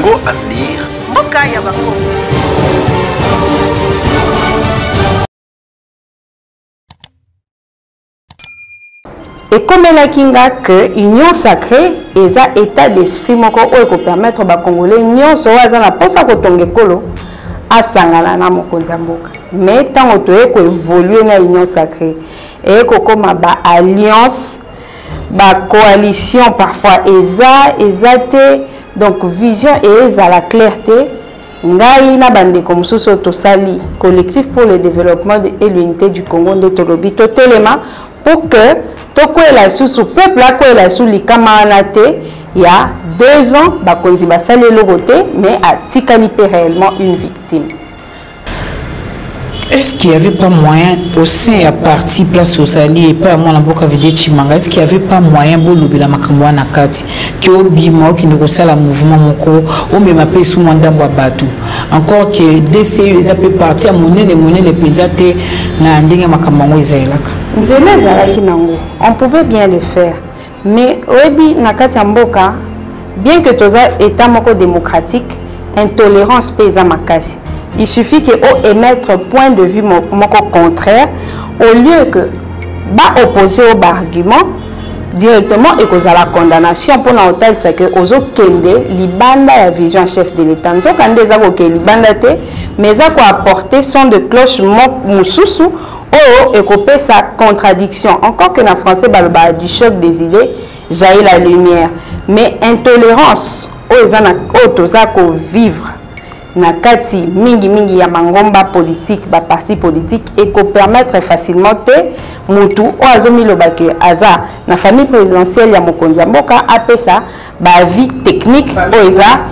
Congo Avenir. Mboka ya Bakongo. Et comme elle a kinga que union sacrée et ça état d'esprit moko o permettre ba congolais union so aza na posa ko tongekolo asangala na mokonzi mboka mais tant otoye ko évoluer na union sacrée et ko koma ba alliance ba coalition parfois ezate donc vision et la clarté ngai na bande comme soso to sali collectif pour le développement et l'unité du Congo de Tolobi totelema pour que toko la sous peuple la ko la sous li kamanate il y a 2 ans bakonzi basali logote mais a tikali réellement une victime. Est-ce qu'il n'y avait pas moyen au sein à parti place au Sali et pas à mon amboka vidé Chimanga, est-ce qu'il n'y avait pas moyen pour l'oublier la makamwa na kati qui obima qui nous ressemble à mouvement moko ou même appelé sous mandat bateau encore que DCU ils appellent parti à monnaie les pédate na ndenge makamwa ezalaka nzela zalaki nango on pouvait bien le faire mais obi na kati mboka bien que toza état moko démocratique intolérance pesa makasi. Il suffit que on émettre point de vue moko contraire au lieu que ba opposer au argument directement et cause à la condamnation pour l'hôtel c'est que ozo kende libanda la vision chef de l'état nzo kande za ko ke libanda te mais za ko apporter son de cloche mususu o et couper sa contradiction encore que en français balba du choc des idées jaillit la lumière mais intolérance o ezana o toza ko vivre na kati mingi ya mangomba politique ba parti politique et ko permettre facilement te mutu o azomi lobake aza na famille présidentielle ya mokonzi mboka apesa ba vie technique o eza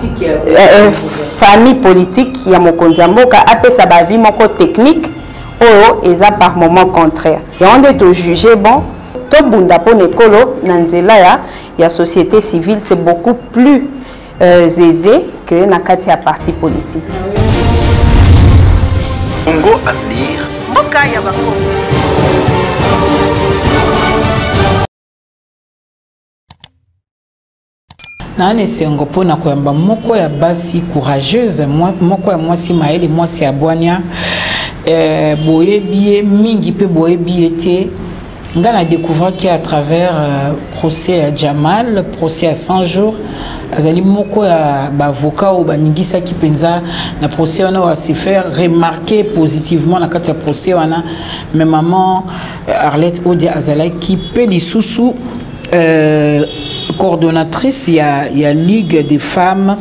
famille politique ya mokonzi mboka apesa ba vie moko technique o eza par moment contraire et on est juger bon to bunda po nekolo na nzela ya société civile c'est beaucoup plus aisé que na kati ya parti politique. Congo Avenir. Mboka ya Bakongo. Nane sengo pona koyamba moko ya basi courageuse moko ya mwasi maeli mwasi ya bwania boyebi mingi pe boyebi ete nga na découvert qu'à travers procès à Jamal procès à 100 jours azali moko ya avocat ou baningisa ki penza na procès on va se faire remarquer positivement na kati ya procès wana mais maman Arlette Odia azala ki pe lisusu coordonnatrice il y a Ligue des femmes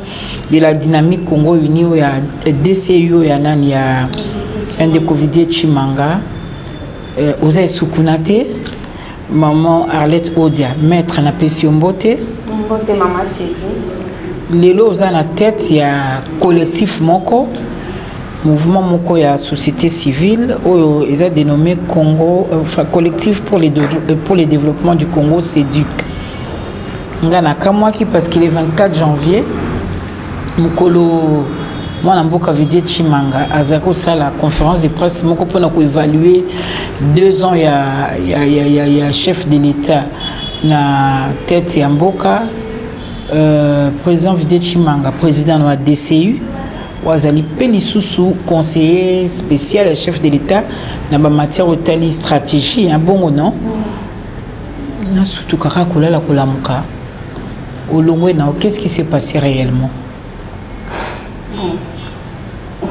de la dynamique Congo Uni il y a DCU il y a un de Covid Chimanga Oza Sukunate maman Arlette Odia maître na pesi mbote maman Sylvie lelo oza na tête ya collectif moko mouvement moko ya société civile oyo eza dénommé Congo collectif pour les développements du Congo CEDUC ngana kamwaki parce qu'il est 24 janvier mukolo mwana mboka vidie Chimanga azako sala conférence de presse moko pona ko évaluer 2 ans ya chef de l'état na tête ya mboka président vidie Chimanga président de la DCU wazali pelisusu conseiller spécial chef de l'état na ba matière otali stratégie un bon non na surtout kaka kolala kolamuka olongwe na qu'est-ce qui s'est passé réellement?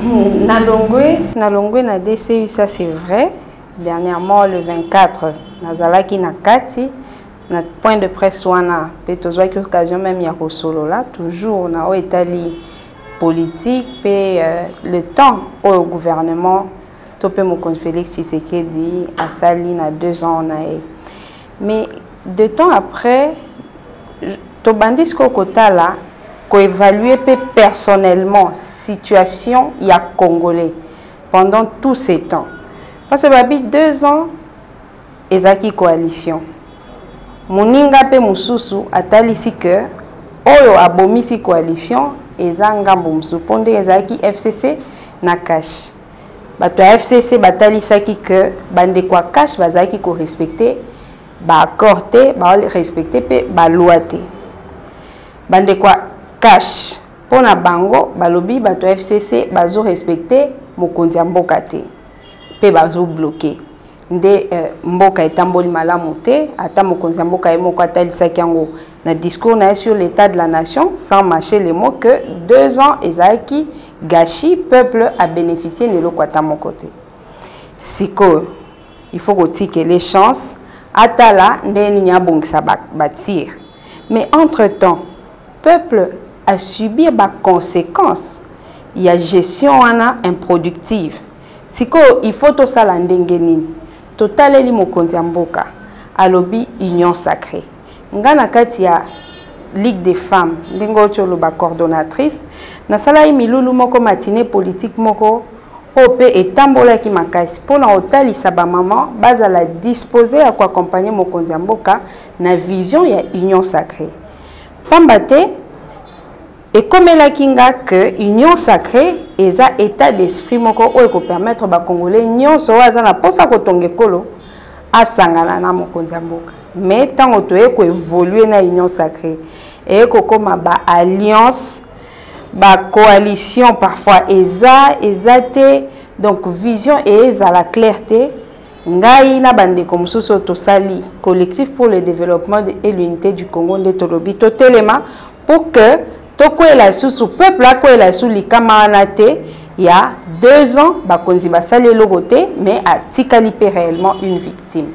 Nalongwe na DCU, ça c'est vrai. Dernièrement, le 24, Nazalaki na Kati, notre point de presse wana, peut-être que l'occasion même y a solo là, toujours na o Italie politique, le temps au gouvernement, topé mon Félix Tshisekedi a sali na 2 ans na e. Mais 2 temps après, to bandis ko kota là. Évaluer personnellement la situation il y a Congolais pendant tous ces temps. Parce que babi 2 ans, ezaki coalition. Moninga pe mususu atalisi que oyo abomisi coalition ezanga bomsu ponde ezaki FCC na cash. Bato FCC batalisaki que bande kwa cash bazaki ko respecter ba accord te ba respecter pe ba loi te. Bande kwa cash Pour na bango balobi bato FCC bazo respecter mokonzi ya mboka te pe bazo bloquer nde mboka etamboli malamu te ata mokonzi ya mboka moko atalisaki yango na discours na sur l'état de la nation sans mâcher les mots que 2 ans ezaki gâchis peuple a bénéficié de l'okwata moko te. Siko il faut que les chances atala ndeni nya bongisa batir. Mais entre-temps peuple a subi des conséquences. Il y a gestion improductive. Siko il faut tout ça la ndenge nini. Total eli mokonzi mboka alobi union sacrée. Ngana kati ya Ligue des femmes ndengo cholo ba coordonnatrice na sala milulu moko matinée politique moko OP etambola ki makasi pona otalisa ba maman bazala disposer à quoi accompagner mokonzi mboka na vision ya union sacrée. Pambate et comme la kinga que union sacrée est un état d'esprit moko oyo ko permettre ba congolais nyonso waza na posa ko tongekolo asangana na mokonzi mboka. Mais tant que tu évoluer na union sacrée et que comme ba alliance ba coalition parfois ezate donc vision et la clarté ngai na bande comme soso to sali collectif pour le développement et l'unité du Congo de Tolobi to telema pour que toko la sous peuple la ko la sous likama anate il y a 2 ans ba konzi ba sali logoté mais a tikaliper réellement une victime.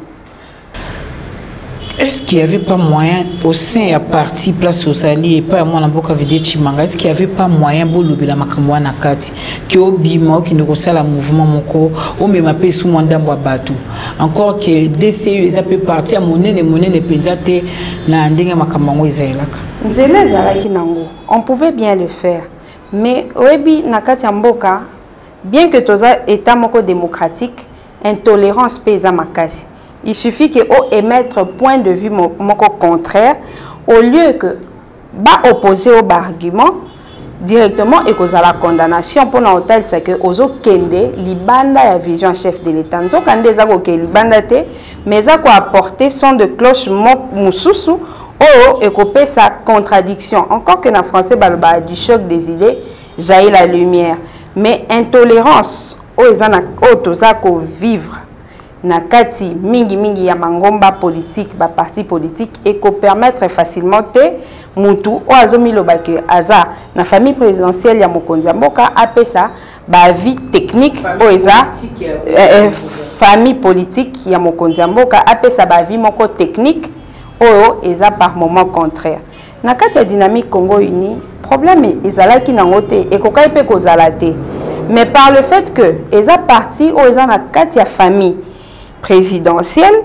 Est-ce qu'il n'y avait pas moyen, au sein à parti place au Sali et pas à moi, Chimanga, est-ce qu'il n'y avait pas moyen pour le Makamwa Nakati, qui au bimo, qui ne reçoit le mouvement Moko, ou même à paix sous mandat Batou. Encore que DCU, ça peut partir à monnaie, les monnaies, les pénzates, na ndenge Makamwa Isaïlaka. On pouvait bien le faire, mais Oebi Nakati Mboka, bien que tous état moko démocratique, intolérance paysa makasi. Il suffit que on émettre point de vue moko contraire au lieu que ba opposer au argument directement et cause à la condamnation pour l'hôtel c'est que ozo kende libanda ya vision chef de l'état nzo kande za ko ke libanda te mais za ko apporter son de cloche mususu o et ko sa contradiction encore que na français balba du choc des idées jaillit la lumière mais intolérance o ezana o toza ko vivre na kati mingi ya mangomba politique ba parti politique et ko permettre facilement te mutu o azomi lobake aza na famille présidentielle ya mokonzi mboka apesa ba vie technique o eza famille politique ya mokonzi mboka apesa ba vie moko technique o eza par moment contraire na kati ya dynamique Congo Uni problème ezalaki nango te e ko kai pe ko zalate mais par le fait que eza parti o eza na kati ya famille présidentielle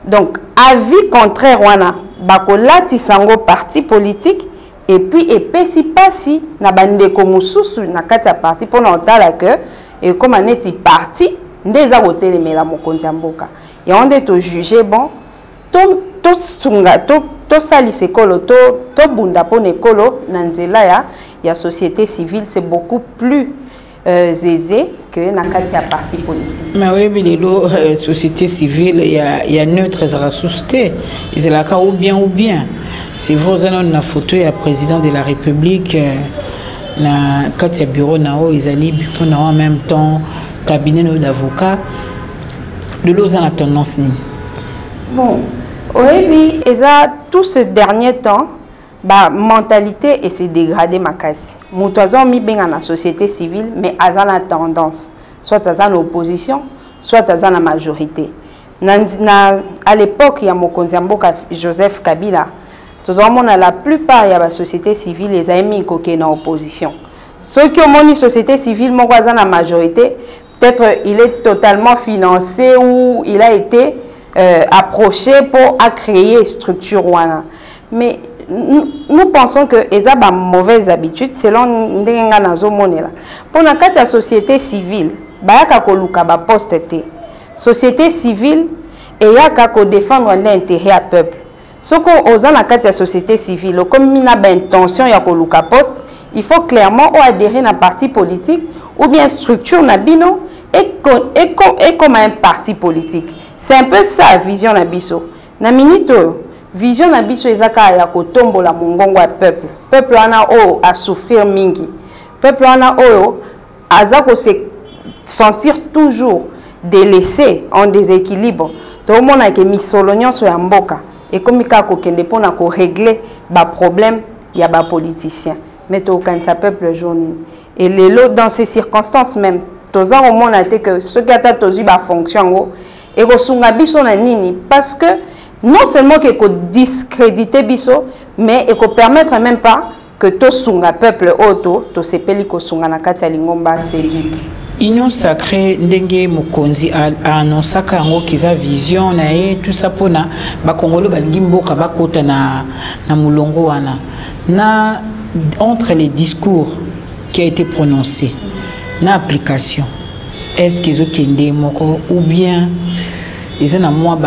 donc avis contraire wana bakolati sango parti politique et puis epesi pasi na bandeko mususu na kati ya parti pona otala que et comme aneti parti ndeza kotelemela mokonzi mboka ya onde to juger bon to sunga to sali sekolo to bunda pona ekolo na nzela ya société civile c'est beaucoup plus aisé que na kati ya parti politique. Mais oui, bilelo société civile il y a neutre ressources. Ils là ou bien. C'est vous avez une photo ya président de la République na kati ya bureau nao izali bureau en même temps cabinet d'avocat de l'os en tendance ni. Bon, oui, et ça tout ce dernier temps ba mentalité et c'est dégradé makasi. Moutouazon mi benga na société civile mais aza la tendance soit aza na opposition soit aza na majorité. À l'époque ya mokonzi mboka Joseph Kabila tozomona na la plupart ya ba société civile les amis koké na opposition. Ceux qui ont moni société civile moko aza na majorité peut-être il est totalement financé ou il a été approché pour créer structure wana. Mais nous pensons que les a mauvaises habitudes selon ndenga nazo monela. Pour la carte de la société civile, bayaka koluka ba poste te. Société civile et yaka ko défendre l'intérêt à peuple. Ce qu'on osa la carte de la société civile, comme mina ba intention ya koluka poste, il faut clairement adhérer à un parti politique ou bien structure na bino et comme un parti politique. C'est un peu ça la vision na biso. Na minute vision na biso ezaka ya kotombola mongongo ya peuple. Peuple wana o a souffrir mingi. Peuple wana o azako se sentir toujours délaissé en déséquilibre. Tout le monde a que misolonion sur mboka et comme ka ko kende pona ko régler ba problème ya ba politicien. Mais to kan sa peuple journée. Et les lots dans ces circonstances même, toza au monde a été que ce qui a tozu ba fonction et ko sunga biso na nini parce que non seulement que ko discréditer biso mais et ko permettre même pas que to sunga peuple auto to sepeli ko sunga na kati ya lingomba séduque. Union sacrée ndenge mokonzi a annoncé kango kiza vision na ye tout ça pona ba kongolo balingi mboka bakota na mulongo wana na entre les discours qui a été prononcé na application est-ce qu'ils ont kende moko ou bien ils ont moi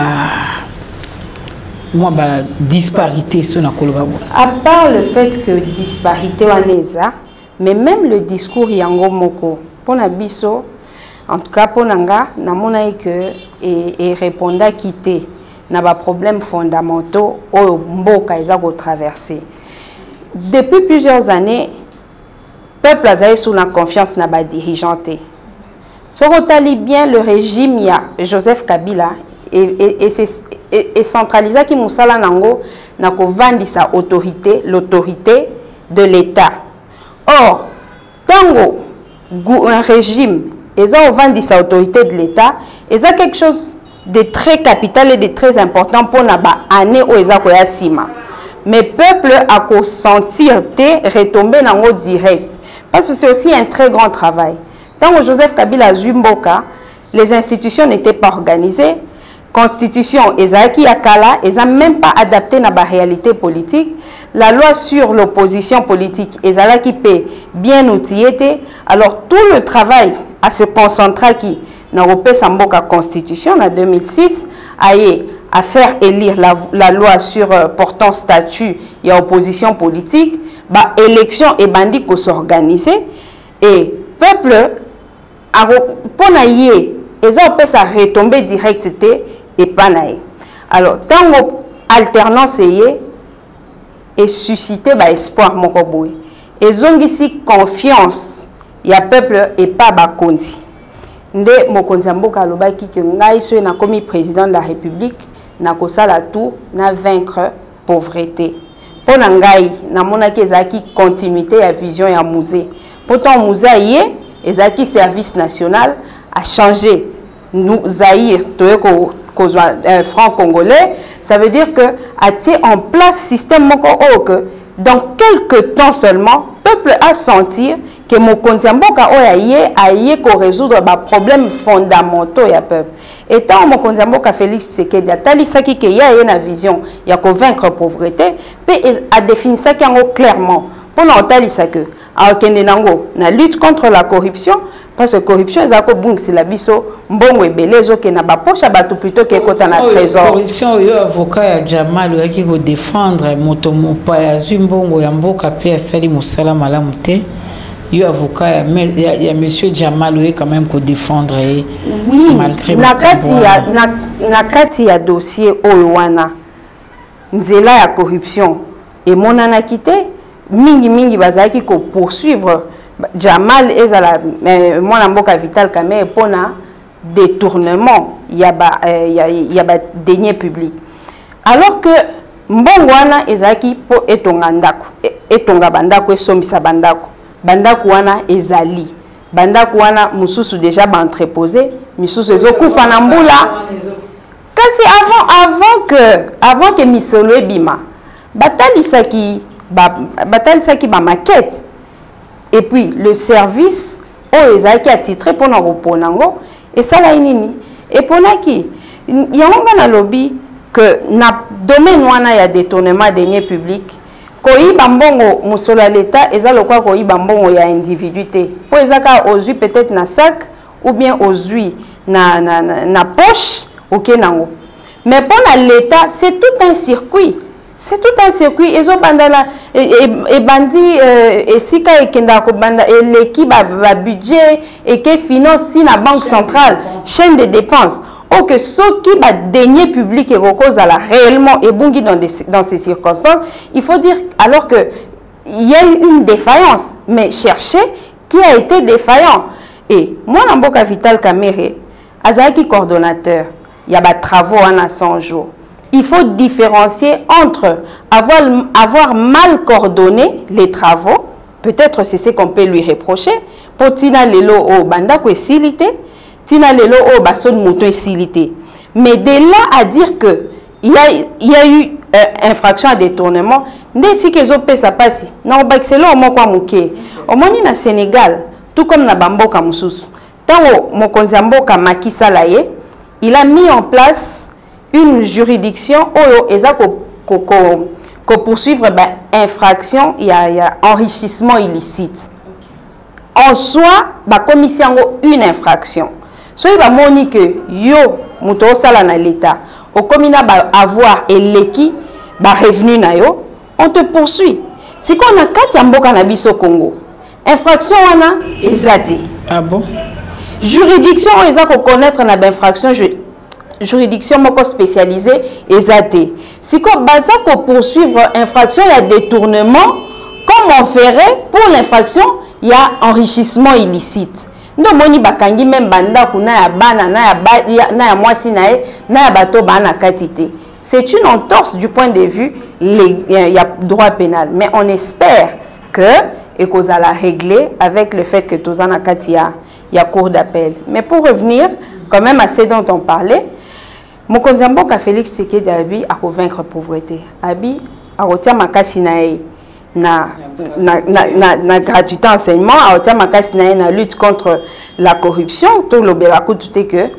disparité sur na koloba. À part le fait que disparité waneza mais même le discours yango moko pour na biso en tout cas pour nanga na mona que et répondra quitter na ba problèmes fondamentaux au mboka ezako traverser depuis plusieurs années peuple a sous la confiance na ba dirigeanté sorotali bien le régime ya Joseph Kabila et centralisa ki musala nango na ko vandisa l'autorité de l'État. Or tango un régime et ça au vandisa autorité de l'État et ça quelque chose de très capital et de très important pour na ba année où eza ko ya sima. Mais peuple a ko sentir te retomber nango direct parce que c'est aussi un très grand travail. Tant que Joseph Kabila Zumboka, les institutions n'étaient pas organisées, constitution ezaki yakala, ils n'ont même pas adapté na ba réalité politique. La loi sur l'opposition politique ezalaki pe bien outillée. Alors tout le travail à se concentrer qui na repé samboka constitution en 2006 à faire élire la loi sur portant statut et opposition politique, bah élection et bandit ko s'organiser et peuple a ponaye ils ont fait ça retomber direct et pas naïe. Alors tant alternance et susciter bah espoir mon koboy et ont ici confiance il y a peuple et pas bakondi nde mokonzi mboka lobaki que ngai so na komi président de la République na kosala tout na vaincre pauvreté pona ngai na monaki ezaki continuité ya vision ya musée pourtant musée ezaki service national a changé nous Zaïre toyeko franc congolais, ça veut dire que a été en place système que dans quelques temps seulement peuple a senti que mon kontiamboka aye ko résoudre ba problèmes fondamentaux ya peuple et tant mon kontiamboka Félix Tshisekedi atali saki que ya na vision ya ko vaincre pauvreté pe a défini ça clairement pour n'entali ça que a kende nango na lutte contre la corruption parce que corruption ezako bungsi la biso mbongo ebelezo ke na ba poche bato plutôt que kota na trésor corruption yo avocat ya Jamal yaki ko défendre moto mopa ya zimbongo ya mboka pe asali musala malamu te yo avocat ya monsieur Jamal yo quand même ko défendre oui malgré na kati ya dossier owana nzela ya corruption et monana quitté mingi bazaki ko poursuivre Jamal ezala mwana mboka Vital Kamerhe pona détournement ya ba deniers publics alors que mbongo wana ezaki po etonga ndako etonga bandako esomisa bandako wana ezali bandako wana mususu déjà ba entreposé misusu ezokufa na mbula kasi avant que misolo ebima batalisaki ba maquette et puis le service qui a titré pour nous reponango et ça là nini et pour qui il y a un lobby que na domaine wana ya détournement de deniers publics koi bambongo musola l'état eza lokwa koi bambongo ya individuité pour ezaka ozui peut-être na sac ou bien ozui na poche OK nango mais pour l'état c'est tout un circuit. C'est tout un circuit. Ils ont bandana et bandi et si ka ekenda ko banda et l'équipe a budget et qui finance si la banque centrale chaîne de dépenses. ou que ceux qui va dénier public et la réellement et bon dans ces circonstances, il faut dire alors que il y a eu une défaillance, mais chercher qui a été défaillant. Et moi, dans Mboka Vital Kamere, Azaki coordonnateur, il y a des travaux en 100 jours. Il faut différencier entre avoir mal coordonné les travaux, peut-être c'est ce qu'on peut lui reprocher, pour Tina Lelo o Banda ko silité, Tina Lelo o Bason Mouton silité. Mais de là à dire que il y a eu infraction à détournement, dès si que zopé ça passe, non ba excellent au moko amuke. Au moni na Sénégal, tout comme na Bamboka Moussous. Tant au Mokonzi Mboka Macky Sall, il a mis en place une juridiction où il a poursuivre infraction, il y a enrichissement illicite. En soi, la commission a une infraction. So il va moni que yo muto sala na l'État, au commun avoir et l'équipe revenu na yo, on te poursuit. Si qu'on a 4 mboka na biso Congo, infraction wana ezate. Ah bon? Juridiction eza ko connaître na infraction juridiction moko spécialisée ezate. Si qu'on baza ko poursuivre infraction, il y a détournement, comme on ferait pour l'infraction, il y a enrichissement illicite. Ndo moni bakangi même banda kuna ya bana na ya mwasi na e na ya bato bana katité. C'est une entorse du point de vue il y a droit pénal, mais on espère que et qu'on a la régler avec le fait que tozana katia il y a cour d'appel. Mais pour revenir quand même à ce dont on parlait, Mokonzi Mboka Félix Tshisekedi Abi a convaincre la pauvreté. Abi a retiré makasi na gratuité enseignement, a retiré makasi na lutte contre la corruption. Tout le belakou tout est que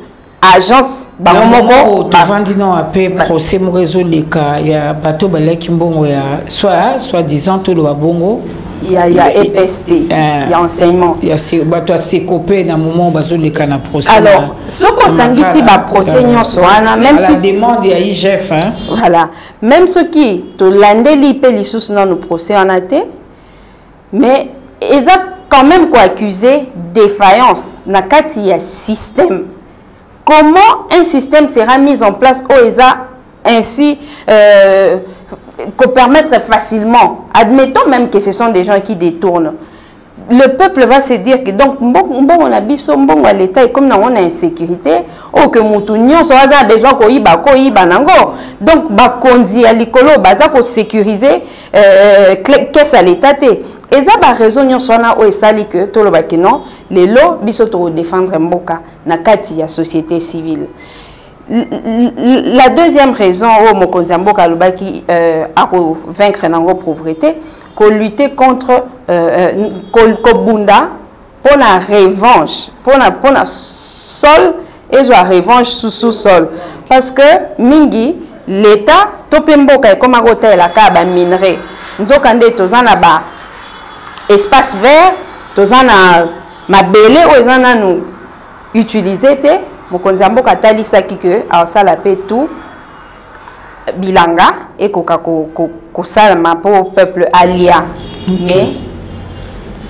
agence bango tuvandi non après procès mo réseau les cas il y a bateau balaki mbongo ya soit disant tout le bongo. Il y a EPST, il y a enseignement. Il y a bateau à s'écoper dans moment bateau les cas na procès. Alors, ce qu'on s'engage ba procès nyonsoana même si la demande il y a IGF hein. Voilà, même ceux qui to landeli pe lissus non nous procès en até, mais ils ont quand même quoi accusé défaillance na kati ya système. Comment un système sera mis en place où ils ont ainsi qu'on permettre facilement, admettons même que ce sont des gens qui détournent, le peuple va se dire que donc bon on a bon à l'État et comme on a insécurité ou que moutounion soit besoin ko iba nango donc ba konzi à l'écolo baza ko sécuriser qu'est-ce à l'État et ça ba raison nyon sona o esali que to lo ba que non les lots biso to défendre mboka na kati ya société civile. La deuxième raison où Mokonzi Mboka Lubaki a vaincre la pauvreté, qu'on lutter contre Kobunda pour la revanche, pour la sol et la revanche sous sol. Parce que Mingi, l'État, Topemboka comme à côté la caba minerai, nous avons tozana ba espace vert, tozana ma belle ou ezana nous utiliser te. Mokonzi Mboka tali saki que a sala pe tout bilanga et ko salama pour peuple alia. Mais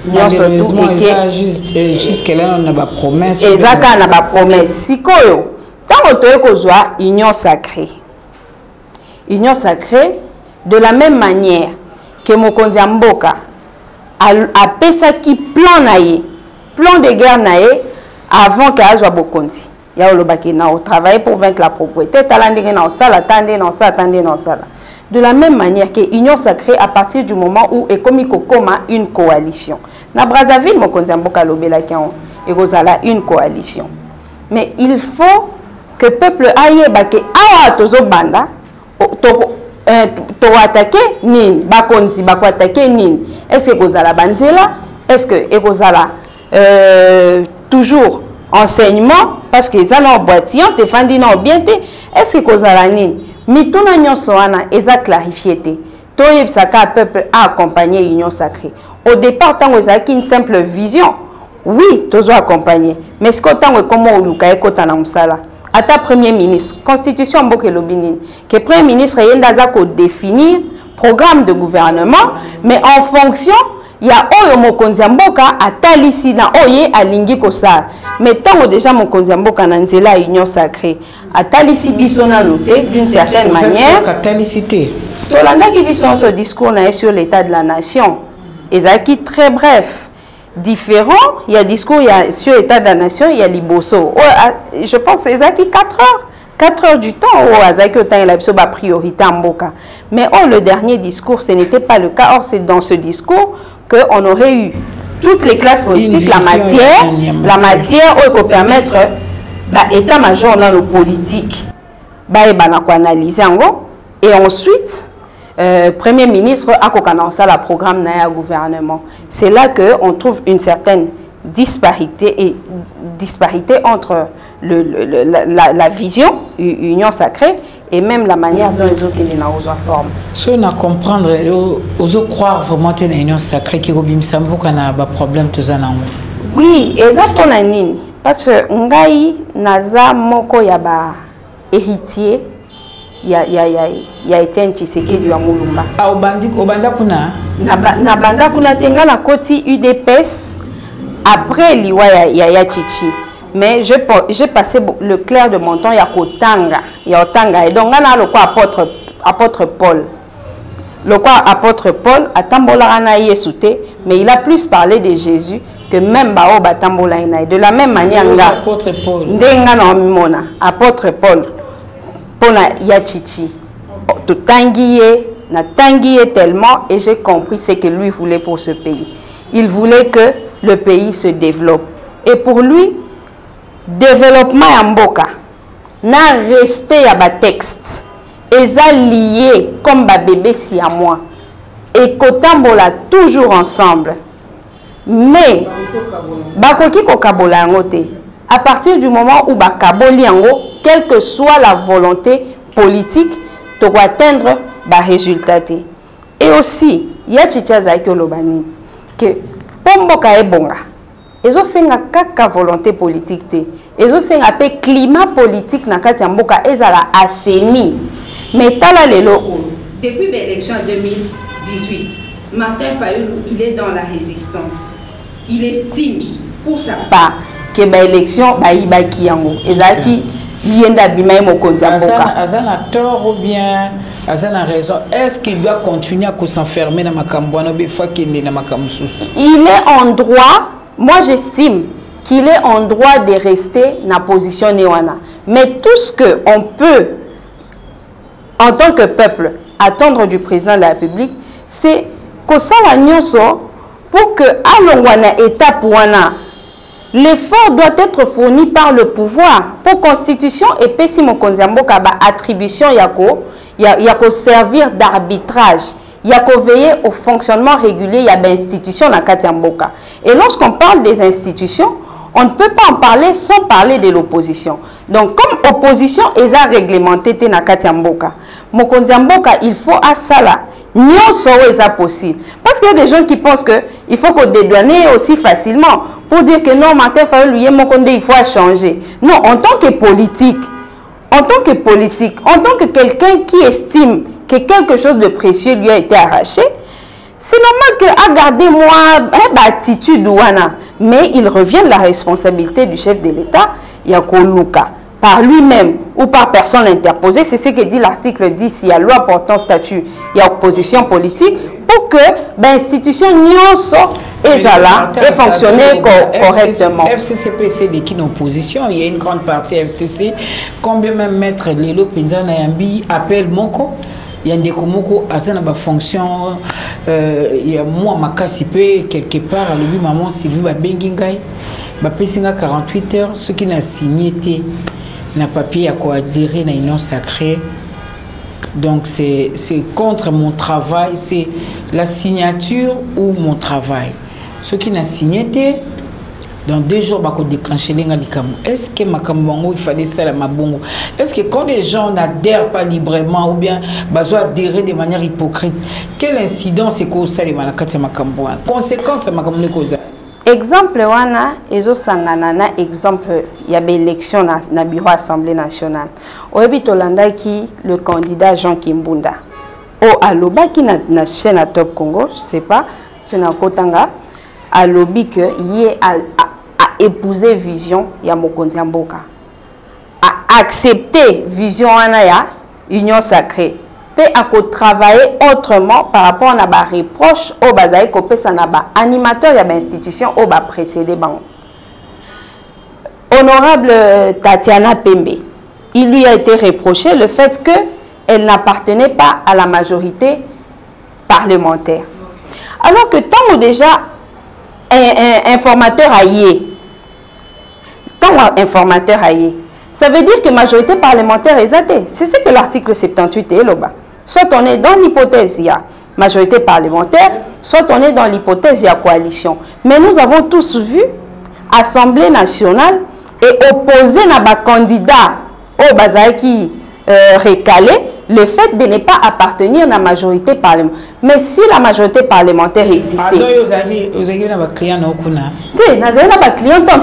malheureusement jusque là on a pas promesse. Ezaka na ba promesse. Sikoyo tango toye kozwa union sacrée. Union sacrée de la même manière que Mokonzi Mboka a pesaki plan de guerre naé avant que azwa bokonzi. Il y a le travail pour vaincre la propriété. De la même manière que l'Union sacrée à partir du moment où est comme une coalition. Na Brazzaville, Mokonzi Mboka Lobelakian, et Rosala une coalition. Mais il faut que le peuple aille que awa tozo banda to attaquer nin bakonzi bako attaquer nin. Est-ce que Rosala banzela? Est-ce que Rosala toujours enseignement parce que ça non boîtier te fandi non bien te est-ce que kozala nini mituna nyonso wana eza clarifié te to yebsaka peuple a accompagner union sacrée au départ tango ezaki une simple vision oui tozo accompagner mais ce que tango comment oluka ekota na musala ata premier ministre constitution mboka lobinini que premier ministre yenda za ko définir programme de gouvernement mais en fonction ya oyo mokonzi ya mboka atalisi na oye alingi kosala mais tango déjà mokonzi ya mboka na nzela ya union sacrée atalisi biso nanu te d'une certaine manière tolandaki biso ce discours na sur l'état de la nation ezalaki très bref différent il y a discours il y a sur l'état de la nation il y a liboso je pense ezalaki 4 heures du temps où azaki autant il a besoin de priorité en mboka mais le dernier discours ce n'était pas le cas. Or c'est dans ce discours qu'on aurait eu toutes les classes politiques la matière où il peut permettre état-major dans le politique analyser et ensuite Premier ministre a annoncé le programme na gouvernement. C'est là qu'on trouve une certaine disparité entre la vision union sacrée et même la manière dont les autres les forme. Si on a comprendre, on croire vraiment que l'union sacrée qui robim sambo kana ba problème tous en amont. Oui, exactement nini parce que ngai naza moko ya ba héritier ya été Tshisekedi wa Mulumba. Ah obanda kuna na banda kuna tenga na koti UDPS après liwa ya Chichi. Mais j'ai passé le clair de mon temps ya Otanga et donc on a le quoi apôtre Paul. Le quoi apôtre Paul a tambola na Yesute mais il a plus parlé de Jésus que même bao batambola ina. De la même manière apôtre Paul. Ndenga na mimona apôtre Paul pona ya Chichi. To tangiye na tangiye tellement et j'ai compris ce que lui voulait pour ce pays. Il voulait que le pays se développe et pour lui développement ya mboka na respect ya ba texte eza lié comme ba bébé si à moi et kotambola toujours ensemble mais bakoki ko kabola yango te à partir du moment où ba kaboli yango quelle que soit la volonté politique to atteindre ba résultat te. Et aussi ya chichaza ke lobani que pomboka ebonga ezo senga kaka volonté politique te ezo senga pe climat politique na kati ya mboka ezala assaini mais tala lelo depuis l'élection en 2018 Martin Fayulu il est dans la résistance il estime pour sa part que ba élection ba ibaki yango ezaki yenda bimai mokonzi ya mboka azana tort ou bien azana raison est-ce qu'il doit continuer à s'enfermer dans makambo na be fois qu'il est dans makambo sous il est en droit. Moi, j'estime qu'il est en droit de rester dans la position néwana. Mais tout ce qu'on peut, en tant que peuple, attendre du président de la République, c'est que ça la nyonso pour que à étape wana, l'effort doit être fourni par le pouvoir. Pour constitution et pessi mokonziambo kaba attribution yako servir d'arbitrage. Il y a qu'à veiller au fonctionnement régulier, il y a des institutions dans Katiamboka. Et lorsqu'on parle des institutions, on ne peut pas en parler sans parler de l'opposition. Donc, comme opposition, ils ont réglementé dans Katiamboka. Mokonziamboka, il faut à ça là. Nyon saurait ça possible. Parce qu'il y a des gens qui pensent qu'il faut qu'on dédouane aussi facilement pour dire que non, Martin Fayulu, il faut changer. Non, en tant que politique, en tant que quelqu'un qui estime que quelque chose de précieux lui a été arraché, c'est normal que à garder moi attitude ouana, mais il revient de la responsabilité du chef de l'État, Yako Luka, par lui-même ou par personne interposée. C'est ce que dit l'article 10, il y a loi portant statut, il y a opposition politique, pour que l'institution nyonso et là et fonctionner correctement. FCCPC de qui en opposition, il y a une grande partie FCC, combien même maître Lelo Pinzana Yambi appelle Moko. Il y a des komoko azana ba fonction il y a moi makasipe quelque part à lui maman Sylvie ba bengingai ba pesinga 48 heures ce qui n'a signé n'a papier à quoi adhérer à l'union sacrée. Donc c'est contre mon travail, c'est la signature ou mon travail. Ce qui n'a signé dans 2 jours, il faut déclencher les galicam. Est-ce que Makambango, il fallait ça la mabongo? Est-ce que quand les gens n'adhèrent pas librement ou bien besoin adhérer de manière hypocrite, quelle incidence est que ça les malakati Makambo? Conséquence Makambo cause. Exemple wana ezo sangana na exemple ya be élection na bureau assemblée nationale. Oyebi tolanda ki le candidat Jean Kimbunda. Oh, aloba qui na chaîne à Top Congo, je sais pas, c'est na kotanga, alobi que yé a épousé vision ya mokonzi mboka. A accepté vision wana ya union sacrée. Peut à travailler autrement par rapport à la reproche au bazaï kopé ça na ba animateur ya ba institution au ba précédé ban. Honorable Tatiana Pembe, il lui a été reproché le fait que elle n'appartenait pas à la majorité parlementaire. Alors que tant ou déjà un informateur aillé, informateur aillé, ça veut dire que majorité parlementaire est athée. C'est ce que l'article 78 est là-bas. Soit on est dans l'hypothèse, il y a majorité parlementaire, soit on est dans l'hypothèse, il y a coalition. Mais nous avons tous vu Assemblée nationale et opposé à nos candidats au Bazaï qui recalé le fait de ne pas appartenir à la majorité parlementaire. Mais si la majorité parlementaire existait... vous avez un client en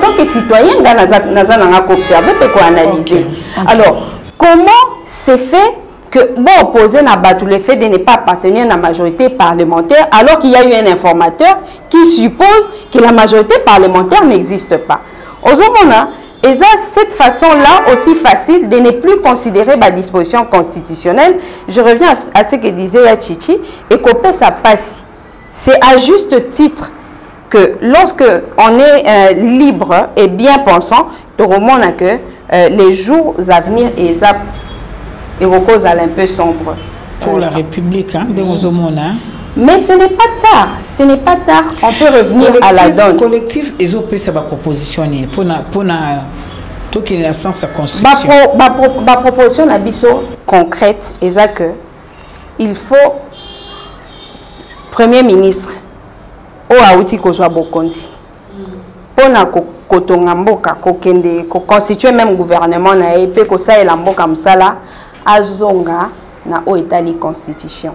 tant que citoyen, nous avons observé et analysé. Alors, comment c'est fait que bon opposé le fait de ne pas appartenir à la majorité parlementaire alors qu'il y a eu un informateur qui suppose que la majorité parlementaire n'existe pas. Aux hommes, et cette façon-là aussi facile de ne plus considérer ma disposition constitutionnelle. Je reviens à ce que disait la Chichi et qu'on ça passe. C'est à juste titre que lorsque on est libre et bien pensant, le roman n'a que les jours à venir et cause un peu sombre. Pour la République, hein, de mais ce n'est pas tard, ce n'est pas tard, on peut revenir à la donne. Collectif, ils ont ça va propositionner pour tout qui est la sens à construction. Ma proposition concrète est que il faut Premier ministre au Aouti Kozwa Bokonzi pour na kotonga mboka kokende ko constituer même gouvernement na epé ko sa ela mboka msala azonga na o etali constitution.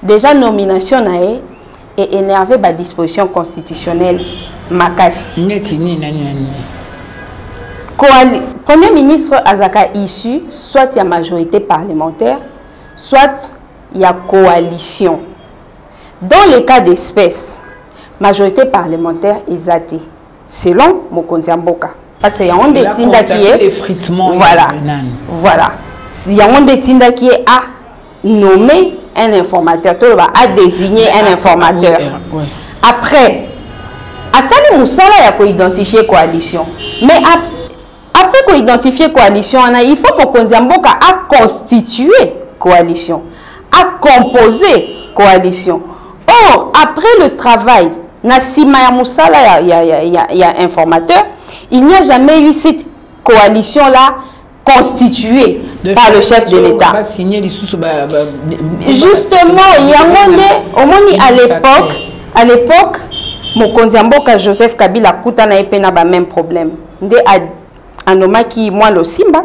Déjà nomination nae est énervé par disposition constitutionnelle makasi. Premier ministre Azaka issu soit il y a majorité parlementaire, soit il y a coalition. Dans les cas d'espèce, majorité parlementaire est athée, selon Mokonzi Mboka. Parce qu'il y a un des tinda qui est voilà. Il y a un des tinda qui est à nommer un informateur, à désigner un informateur. Après, à ça, Moussala, il faut identifier coalition. Mais après qu'on identifie coalition, il faut Mokonzi Mboka à constituer coalition, à composer coalition. Or, après le travail, Nassima Moussala, il y a informateur, il n'y a jamais eu cette coalition-là constituée par le chef de l'État. Justement, il y a à l'époque, Mokonzi Mboka Joseph Kabila Koutana n'a pas même problème. Anoma qui moi le Simba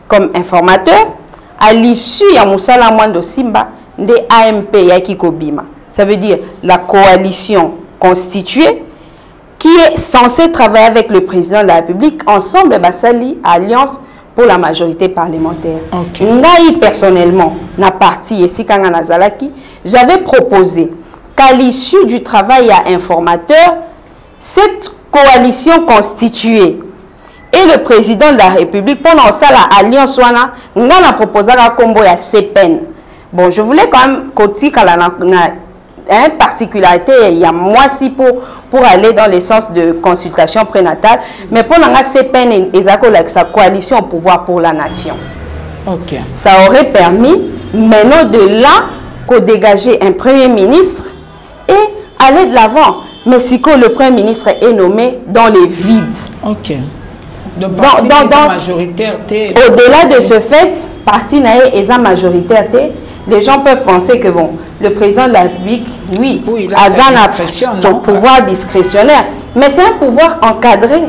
comme informateur à l'issue il y a Moussala moi le Simba de AMP Yaki Kobima. Ça veut dire la coalition constituée qui est censée travailler avec le président de la République ensemble Basali Alliance pour la majorité parlementaire. Ngai personnellement na parti ici Kanga Nazalaki, j'avais proposé qu'à l'issue du travail à informateur cette coalition constituée et le président de la République, pendant ça, l'alliance, on a proposé un combo à CPN. Bon, je voulais quand même côté une particularité, il y a moi si pour aller dans le sens de consultation prénatale, mais pour la CPN et sa coalition au pouvoir pour la nation. Ça aurait permis, maintenant de là, qu'on dégager un premier ministre et aller de l'avant. Mais si le premier ministre est nommé dans les vides. Au-delà de ce fait, parti naïe et sa majorité, les gens peuvent penser que bon, le président de la République, oui il a son pouvoir discrétionnaire, mais c'est un pouvoir encadré.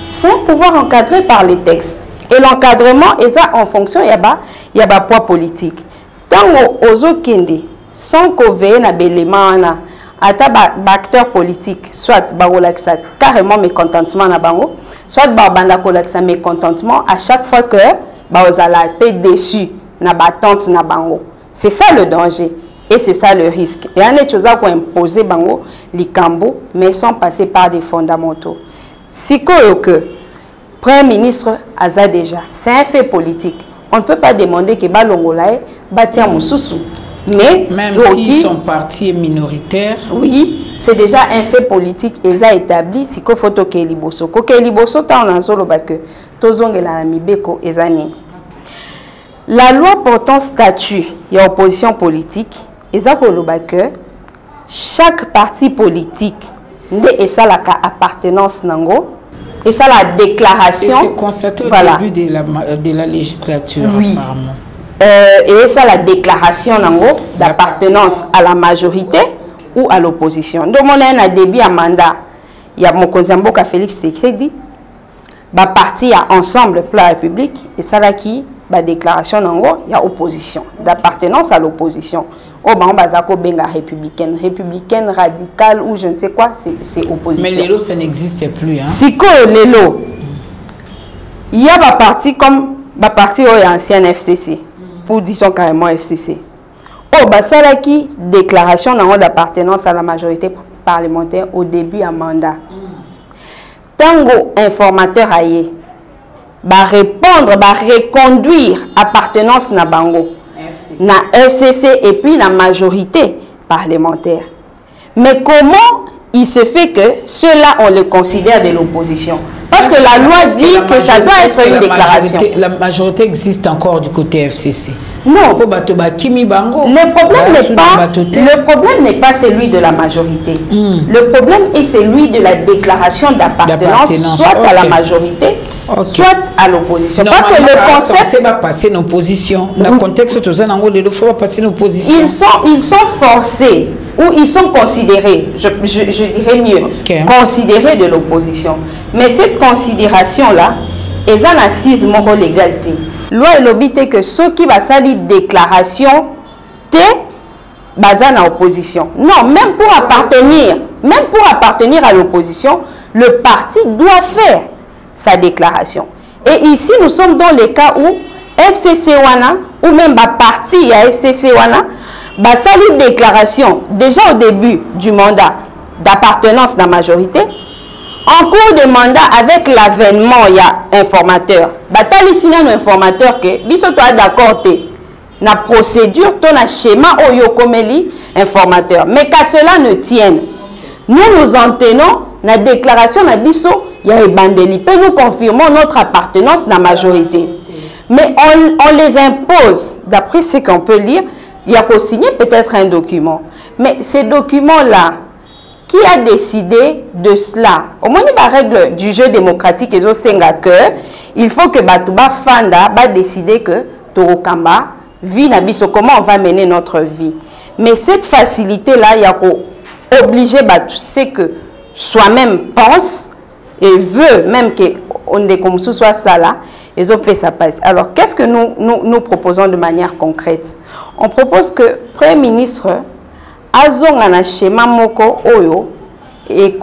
C'est un pouvoir encadré par les textes. Et l'encadrement est ça en fonction, il y a un poids politique. Tant aux autres sans qu'on veille na l'élément acteur politique, soit carrément mécontentement na bango, soit mécontentement à chaque fois que vous allez être déçu na battante na bango. C'est ça le danger. Et c'est ça le risque. Et on est chose à imposer bango les cambo, mais sans passer par des fondamentaux. Si que Premier ministre a déjà, c'est un fait politique. On ne peut pas demander que Balongolae bâtir Moussoussou. Mais même si son parti est minoritaire. Oui, c'est déjà un fait politique et ça établi. Si que photo que liboso, que liboso ta on en solo que tozonge la mibeko ezani. La loi portant statut et opposition politique, que chaque parti politique et ça la appartenance nango et ça la déclaration. C'est constaté au début de la législature. Oui. Et ça la déclaration d'appartenance à la majorité ou à l'opposition. Donc on a un début à mandat. Il y a mon Mboka Félix Tshisekedi, parti à ensemble pour la République et ça là qui la déclaration il y a opposition d'appartenance à l'opposition. Au Bambazako benga républicaine radicale ou je ne sais quoi, c'est opposition. Mais l'élo ça n'existe plus. Hein? Si que l'élo, il y a des partis comme des partis ancienne FCC, pour disons carrément FCC. Ça là qui déclaration d'appartenance à la majorité parlementaire au début à mandat. Tango informateur aïe. Répondre, reconduire appartenance na bango, na FCC et puis la majorité parlementaire. Mais comment il se fait que ceux-là on les considère de l'opposition? Parce que la loi dit que ça doit être une déclaration. La majorité existe encore du côté FCC. Non. Le problème n'est pas celui de la majorité. Le problème est celui de la déclaration d'appartenance, soit à la majorité, soit à l'opposition. Parce que le concept... C'est pas passer nos positions. Dans le contexte de il faut passer nos positions. Ils sont forcés ou ils sont considérés, je dirais mieux, considérés de l'opposition. Mais cette considération-là, est en assise mon légalité. Loi et l'obité que ceux qui va salir déclaration, t'es basé en opposition. Non, même pour appartenir à l'opposition, le parti doit faire sa déclaration. Et ici, nous sommes dans les cas où FCC Wana, ou même parti à FCC Wana, salir déclaration déjà au début du mandat d'appartenance à la majorité. En cours de mandat, avec l'avènement, il y a informateur. Batali sinon informateur que, biso toi d'accord na procédure, ton schéma oyokomeli informateur. Mais qu'à cela ne tienne, nous en tenons la déclaration na biso, il y a bandeli. Nous confirmons notre appartenance à la majorité. Mais on les impose, d'après ce qu'on peut lire, il y a qu'à signer peut-être un document. Mais ces documents-là, qui a décidé de cela? Au moins, la règle du jeu démocratique, il faut que Batouba Fanda décider que Torokamba vit Nabiso, comment on va mener notre vie. Mais cette facilité-là, il y a qu'à obliger Batou, c'est que soi-même pense et veut même qu'on ait comme ce soit ça là, et ça passe. Alors, qu'est-ce que nous proposons de manière concrète? On propose que le Premier ministre azonga schéma moko oyo et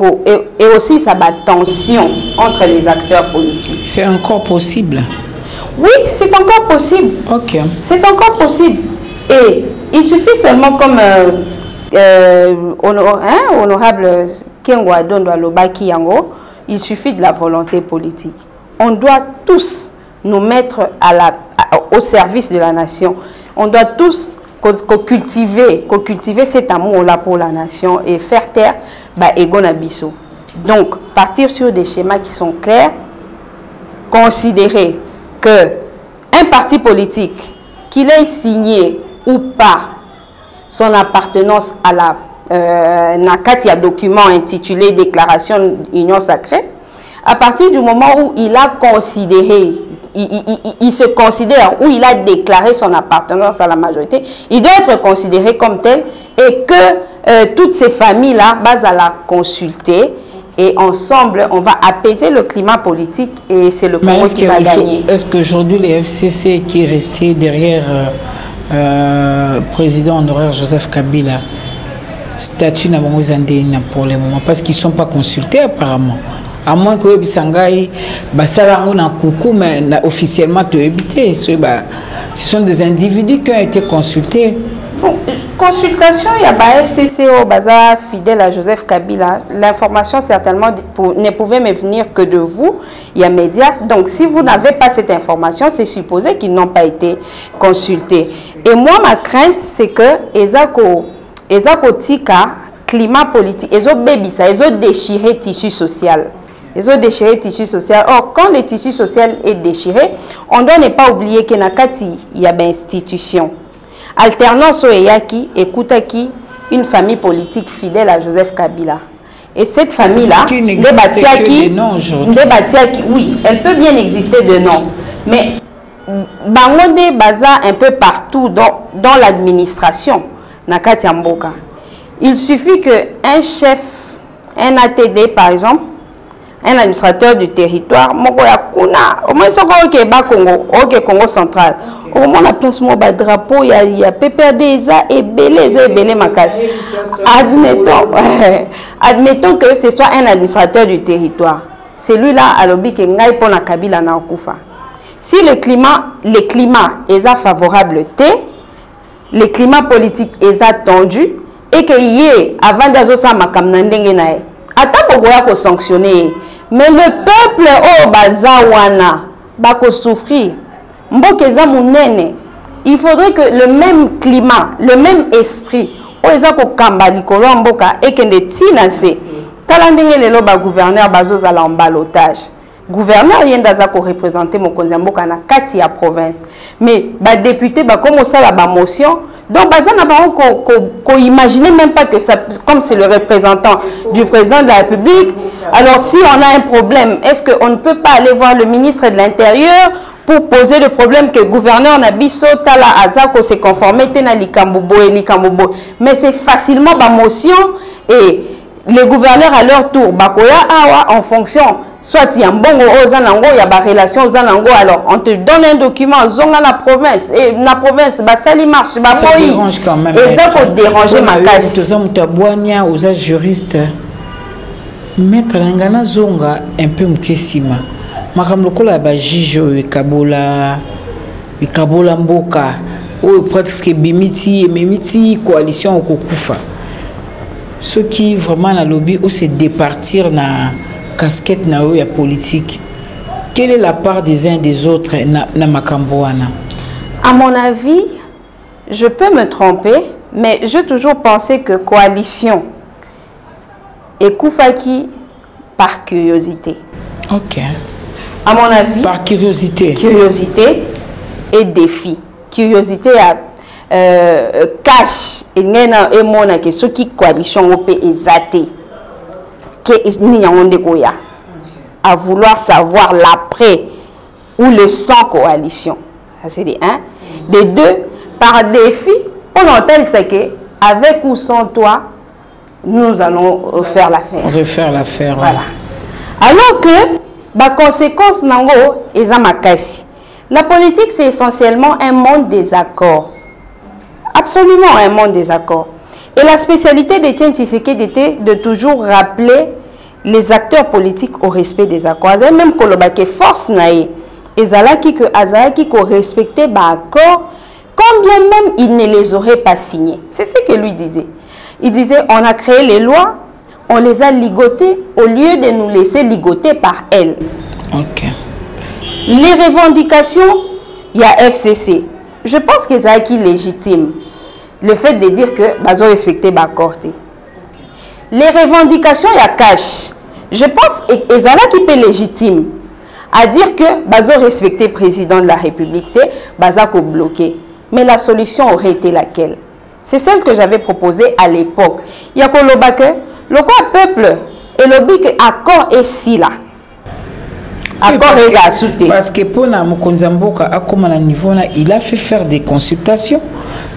aussi ça bat tension entre les acteurs politiques. C'est encore possible? Oui, c'est encore possible. Ok. C'est encore possible. Et il suffit seulement comme honorable Kengwa Dondo Alobaki Yango, il suffit de la volonté politique. On doit tous nous mettre au service de la nation. On doit tous cultiver cet amour-là pour la nation et faire taire Ego Nabiso. Donc, partir sur des schémas qui sont clairs, considérer qu'un parti politique, qu'il ait signé ou pas son appartenance à la Nakatia document intitulé Déclaration d'Union Sacrée, à partir du moment où il a considéré, il se considère, où il a déclaré son appartenance à la majorité, il doit être considéré comme tel et que toutes ces familles-là, à la consulter et ensemble, on va apaiser le climat politique et c'est le Congo qui va gagner. Est-ce qu'aujourd'hui, les FCC qui est resté derrière président honoraire Joseph Kabila, statut n'a pour le moment, parce qu'ils ne sont pas consultés apparemment. à moins que Bisangai, Basara on a coucou, mais officiellement tu évité. Ce sont des individus qui ont été consultés. Bon, consultation, il y a FCCO, Baza, fidèle à Joseph Kabila. L'information, certainement, ne pouvait me venir que de vous. Il y a médias. Donc, si vous n'avez pas cette information, c'est supposé qu'ils n'ont pas été consultés. Et moi, ma crainte, c'est que Ezako Tika, climat politique, ils ont déchiré le tissu social. Ils ont déchiré le tissu social. Or, quand le tissu social est déchiré, on ne doit pas oublier qu'il y a une institution. Alternance Oyaki écoutaki une famille politique fidèle à Joseph Kabila. Et cette famille-là, oui, elle peut bien exister de nom. Mais Bangonde Baza un peu partout dans l'administration, Nakati Mboka. Il suffit qu'un chef, un ATD par exemple, un administrateur du territoire, au moins Congo central. Au moment la place de drapeau, il y a PPRD et belé makal. Admettons que ce soit un administrateur du territoire. Celui-là a l'objet que ngai pour la Kabila na okufa. Si le climat est favorable, le climat politique est tendu et que y avant d'azosa makamnandenge nae. Attends pour sanctionner. Mais le peuple au bazawana va souffrir. Il faudrait que le même climat, le même esprit, et que les tinasé, talandenge le loba gouverneur bazos à l'emballotage. Gouverneur vient d'azako représenter mon konzamboka na kati ya province. Mais ba député ba comme ça la motion. Donc bazana ba ko imaginer même pas que ça, comme c'est le représentant du président de la République. Alors si on a un problème, est-ce qu'on ne peut pas aller voir le ministre de l'Intérieur pour poser le problème que le gouverneur Nabiso Tala Azako s'est conformé à Likambobo et Likambobo. Mais c'est facilement ma motion et les gouverneurs à leur tour, Bakoya Awa en fonction, soit il y a un bon Zanango, il y a une relation Zanango, alors on te donne un document, Zonga la province, et la province, ça marche, ça dérange quand même. Et ça faut déranger ma casse. Aux juristes, maître Langana Zonga un peu mkesima. Makam lokola ba jijo e kabola mboka o presque bimiti et memiti coalition okokufa. Ce qui vraiment la lobby ou c'est départir na casquette na ya politique. Quelle est la part des uns et des autres na makamboana? À mon avis, je peux me tromper, mais j'ai toujours pensé que coalition et Koufaki par curiosité. Ok. À mon avis, par curiosité. Curiosité et défi. Curiosité à cache et nena et mona que ce qui coalition au pays exaté que ni en goya à vouloir savoir l'après ou le sans coalition. Ça c'est des un. Des deux, par défi, on entend c'est que avec ou sans toi, nous allons refaire l'affaire. Refaire l'affaire. Voilà. Alors que la conséquence nango est makasi. La politique c'est essentiellement un monde des accords. Absolument un monde des accords. Et la spécialité d'Étienne Tshisekedi était de toujours rappeler les acteurs politiques au respect des accords. Même kolobake force nae ezalaki que azalaki ko respecter ba accord, quand bien même il ne les aurait pas signés. C'est ce que lui disait. Il disait on a créé les lois, on les a ligotées au lieu de nous laisser ligoter par elles. Ok. Les revendications, il y a FCC. Je pense que c'est qui légitime. Le fait de dire que bazo respecter ba corté. Les revendications, il y a cash. Je pense que c'est qui peut légitime à dire que bazo respecter président de la République, bazako bloqué. Mais la solution aurait été laquelle? C'est celle que j'avais proposée à l'époque. Il y a que le peuple et le but accord est si là. Accord est à soutenir. Parce que pour Mokonzamboka, à comme à niveau là, il a fait faire des consultations.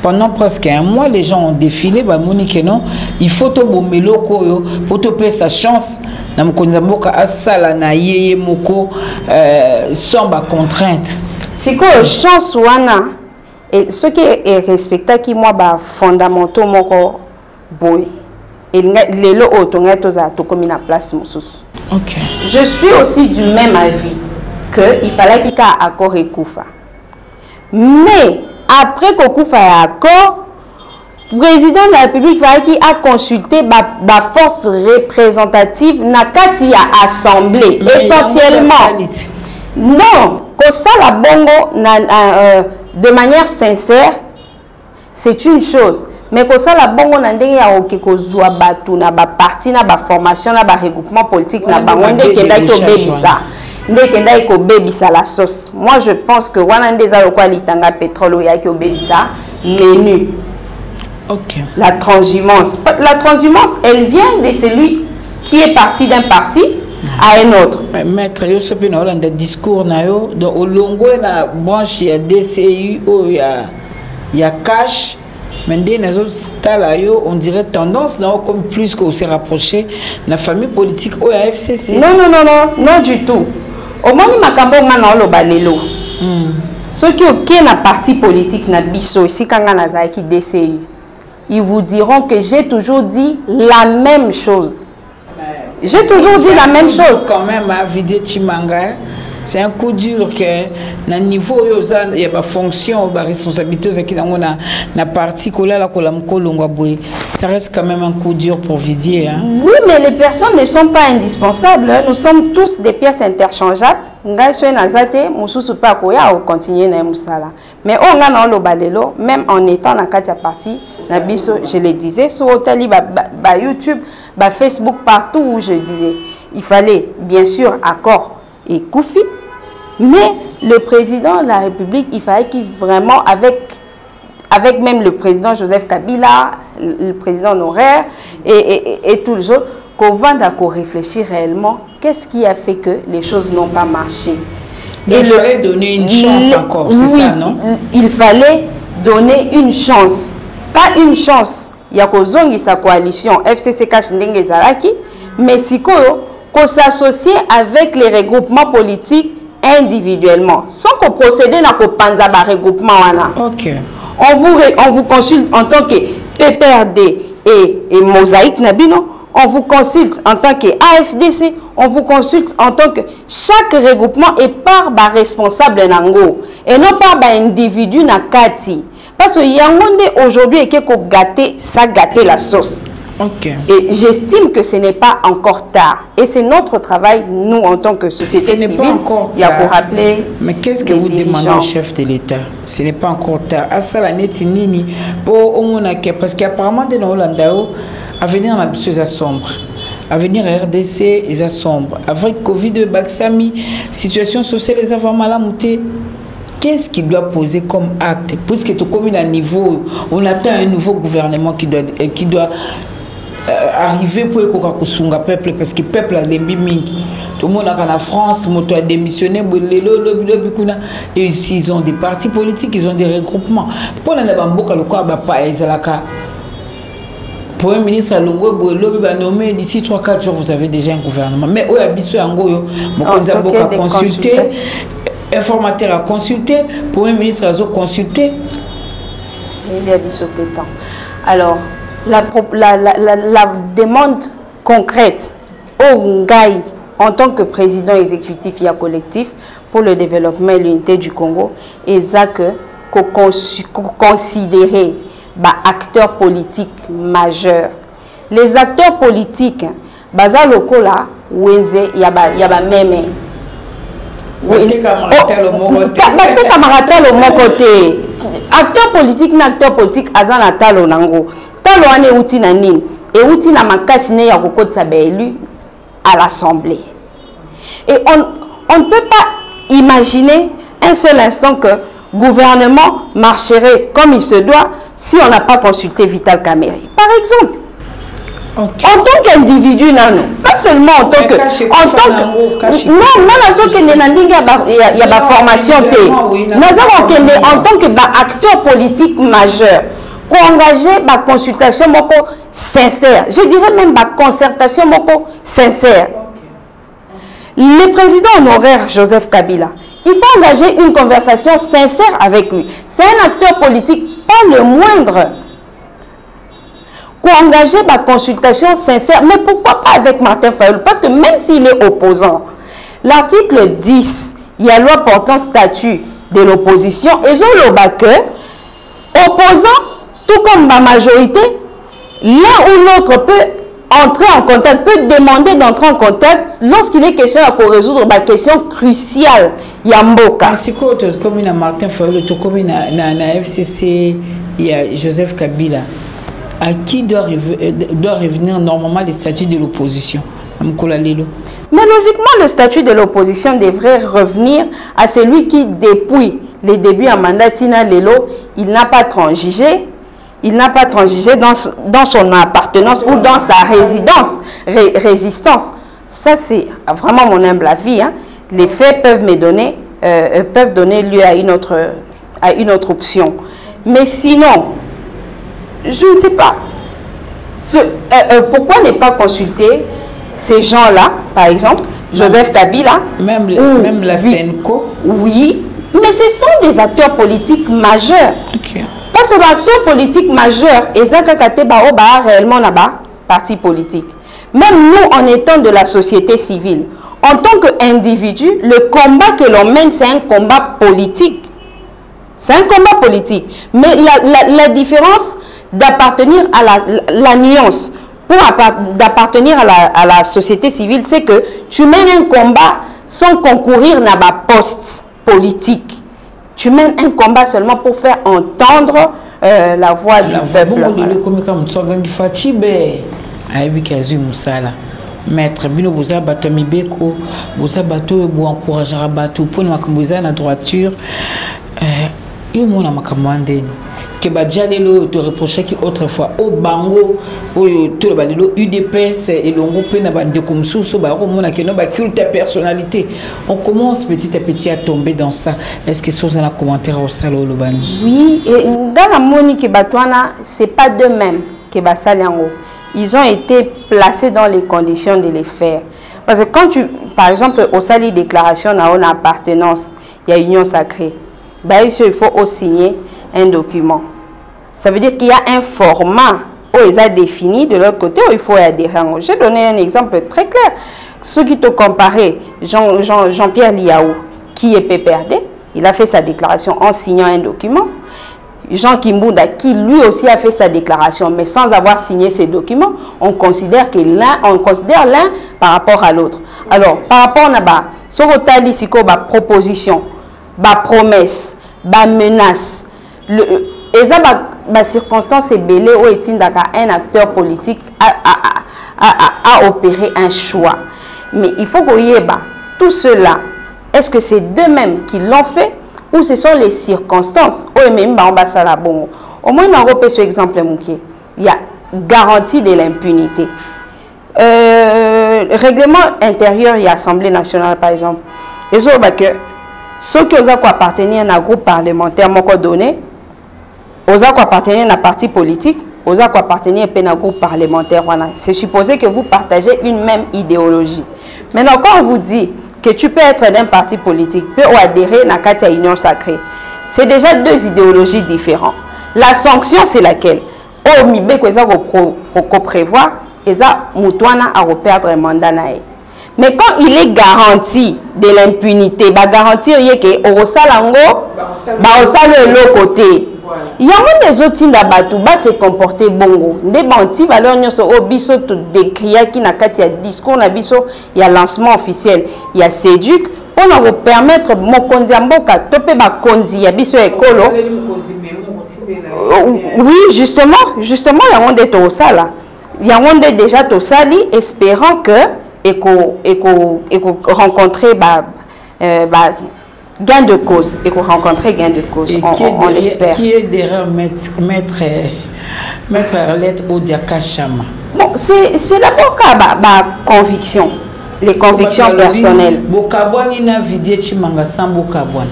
Pendant presque un mois, les gens ont défilé. Bah, Monique, non, il faut te bomber loko pour te payer sa chance. Na Mokonzamboka a sala na yeye moko sans ba contrainte. C'est quoi chance wana? Et ce qui est respecté qui moi ba fondamentaux moko boy. et les lots autour comme une place. Ok. Je suis aussi du même avis qu'il fallait qu'il y ait un accord et Koufa. Mais après que Koufa ait accord, le président de la République fallait qu'il ait consulté la force représentative dans la assemblée. Essentiellement. Non, que ça la bongo de manière sincère, c'est une chose. Mais que ça la bongo na ndenge ya okekozwa batu na ba parti na ba formation na ba regroupement politique na bango ndekenda ko bebisa. Ndekenda ko bebisa la sauce. Moi je pense que wana ndeza lokwa litanga pétrole ya ko bebisa menu. OK. La transhumance, elle vient de celui qui est parti d'un parti à un autre. Maître yo sopi na Hollande discours na yo do olongo na branche ya DCU o ya cash. Mais dans on dirait tendance comme plus qu'on s'est rapproché de la famille politique au FCC. Non du tout. Au moins, ceux qui ont un parti politique na biso ici quand on a qui DCU, ils vous diront que j'ai toujours dit la même chose. J'ai toujours dit la même chose. Quand même, à Vidier Chimanga, c'est un coup dur que na niveau il y a des fonctions, des responsabilités qui dans na parti ça reste quand même un coup dur pour Vidier. Hein? Oui, mais les personnes ne sont pas indispensables. Nous sommes tous des pièces interchangeables. Mais on a le balelo, même en étant dans la partie, je le disais, sur YouTube, Facebook, partout où je disais, il fallait bien sûr accord et Koufi, mais le président de la République, il fallait qu'il vraiment, avec même le président Joseph Kabila, le président honoraire et tous les autres, qu'on va d'accord réfléchir réellement, qu'est-ce qui a fait que les choses n'ont pas marché. Il fallait donner une chance encore, c'est ça, non? Il fallait donner une chance, pas une chance. Il y a sa coalition FCC Kachendenge Zaraki, mais si qu'on s'associe avec les regroupements politiques individuellement, sans qu'on procède à un regroupement. Ok. On vous consulte en tant que PPRD et Mosaïque Nabino, on vous consulte en tant que AFDC, on vous consulte en tant que chaque regroupement est par responsable Nango et non par individu Nakati. Parce que Yangonde aujourd'hui est que gâter, ça gâter la sauce. Okay. Et j'estime que ce n'est pas encore tard. Et c'est notre travail, nous, en tant que société civile, il y a pour rappeler. Mais qu'est-ce que vous demandez au chef de l'État? Ce n'est pas encore tard. À ça, la nini parce qu'apparemment, dans Hollandao, à venir dans la bisseuse à sombre. À venir à RDC, ils sont sombres. Avec Covid, Baksami, situation sociale, les avoir mal à monter. Qu'est-ce qu'il doit poser comme acte? Puisque tout comme à niveau, on attend un nouveau gouvernement qui doit arriver pour que le peuple, parce que le peuple a des mingi. Tout le monde en France, tout a démissionné, et ils ont des partis politiques, ils ont des regroupements. Pour la Bamboka, le corps n'a pas Ezalaka. Pour un ministre à Longo, nommé d'ici 3-4 jours, vous avez déjà un gouvernement. Mais où Abisso Angoyo, on a consulté, informateur à consulter, pour un ministre à consulter. Il y a Abisso pétant. Alors, la demande concrète au Ngaï en tant que président exécutif et collectif pour le développement et l'unité du Congo est que considérer acteurs politiques majeurs. Les acteurs politiques, baza lokola wenze yaba meme. Acteur politique na acteur politique azana talo nango. Talo ane uti na nini et uti na makasi ne ya kokotsa ba élu à l'Assemblée. Et on ne peut pas imaginer un seul instant que le gouvernement marcherait comme il se doit si on n'a pas consulté Vital Kamerhe. Par exemple, okay. En tant qu'individu, pas seulement en tant que... Non, il y a la formation. En tant qu'acteur politique majeur, pour engager la consultation sincère, je dirais même la concertation sincère. Le président honoraire Joseph Kabila, il faut engager une conversation sincère avec lui. C'est un acteur politique, pas le moindre. engager ma consultation sincère. Mais pourquoi pas avec Martin Fayulu? Parce que même s'il est opposant, l'article 10, il y a loi portant statut de l'opposition, et je le que opposant, tout comme ma majorité, l'un ou l'autre peut entrer en contact, peut demander d'entrer en contact lorsqu'il est question de résoudre ma question cruciale. Yamboka. Si comme Martin Fayulu, comme na FCC, il y a Joseph Kabila. À qui doit revenir normalement le statut de l'opposition? Mais logiquement, le statut de l'opposition devrait revenir à celui qui, depuis les débuts à mandat Tina Lelo, il n'a pas transigé. Il n'a pas transigé dans son appartenance ou dans sa résistance. Ça, c'est vraiment mon humble avis. Hein. Les faits peuvent me donner, peuvent donner lieu à une autre option. Mais sinon, je ne sais pas. Pourquoi ne pas consulter ces gens-là, par exemple, Joseph Kabila, même la Senko? Oui, mais ce sont des acteurs politiques majeurs. Okay. Parce que l'acteur politique majeur, réellement là-bas, parti politique. Même nous, en étant de la société civile, en tant qu'individu, le combat que l'on mène, c'est un combat politique. C'est un combat politique. Mais la différence d'appartenir à la nuance, d'appartenir à la société civile, c'est que tu mènes un combat sans concourir à ma poste politique. Tu mènes un combat seulement pour faire entendre la voix du peuple. Maître Bino Boza Bato Mibeko, Boza Bato, Bo encouragera Bato, pour nous accompagner na droiture. Il y a mon amakamandeni. Que Badjalelo te reprochait qu'autrefois au Bango, au tout le balilo UDPS et l'ongo pena bande comme sous baro mon akeno ba culte personnalité. On commence petit à petit à tomber dans ça. Est-ce que vous avez un commentaire au salon le ban? Oui, et dans la moni que Batouana, c'est pas d'eux-mêmes que Basaliango. Ils ont été placés dans les conditions de les faire. Parce que quand tu, par exemple, au sali déclaration à une appartenance, il y a union sacrée. Ben, il faut aussi signer un document. Ça veut dire qu'il y a un format où ils ont défini de l'autre côté où il faut adhérer. J'ai donné un exemple très clair. Ceux qui te comparaient, Jean-Pierre Liaou, qui est PPRD, il a fait sa déclaration en signant un document. Jean Kimbunda, qui lui aussi a fait sa déclaration, mais sans avoir signé ces documents, on considère l'un par rapport à l'autre. Alors, par rapport à ce que la proposition, la promesse, la menace, les circonstances belées où un acteur politique a opéré un choix. Mais il faut qu'il y ait tout cela. Est-ce que c'est d'eux-mêmes qui l'ont fait? Ou ce sont les circonstances? Au moins, on repère ce exemple. Il y a garantie de l'impunité. Règlement intérieur et Assemblée nationale, par exemple. Et je vois que ceux qui ont appartenir à un groupe parlementaire, donné, aux appartenir à un parti politique, aux appartenir à un groupe parlementaire. C'est supposé que vous partagez une même idéologie. Maintenant, quand on vous dit que tu peux être d'un parti politique, peut adhérer à la union sacrée, c'est déjà deux idéologies différentes. La sanction, c'est laquelle? Oh, mi be ko prévoit, eza mutwana à perdre un mandat. Mais quand il est garanti de l'impunité, bah garantir que Orosalango, bah osalo l'autre côté. Il y a des autres qui se comporter bongo. Des bantis, valeurs nyoso obiso tout décrire qui n'a qu'à discours na biso, il y a lancement officiel, il y a séduc pour nous permettre mon kondiamboka topé ba konzi ya biso ekolo. Oui, justement, il y a des tout ça là. Il y a déjà tout ça espérant que rencontrer gain de cause et qu'on rencontrer gain de cause, on l'espère. Qui est derrière maître Arlette Odiaka Chama? Bon, c'est d'abord ma conviction, les convictions personnelles. Bokabouani na vidé Chimanga sans Bokabouani.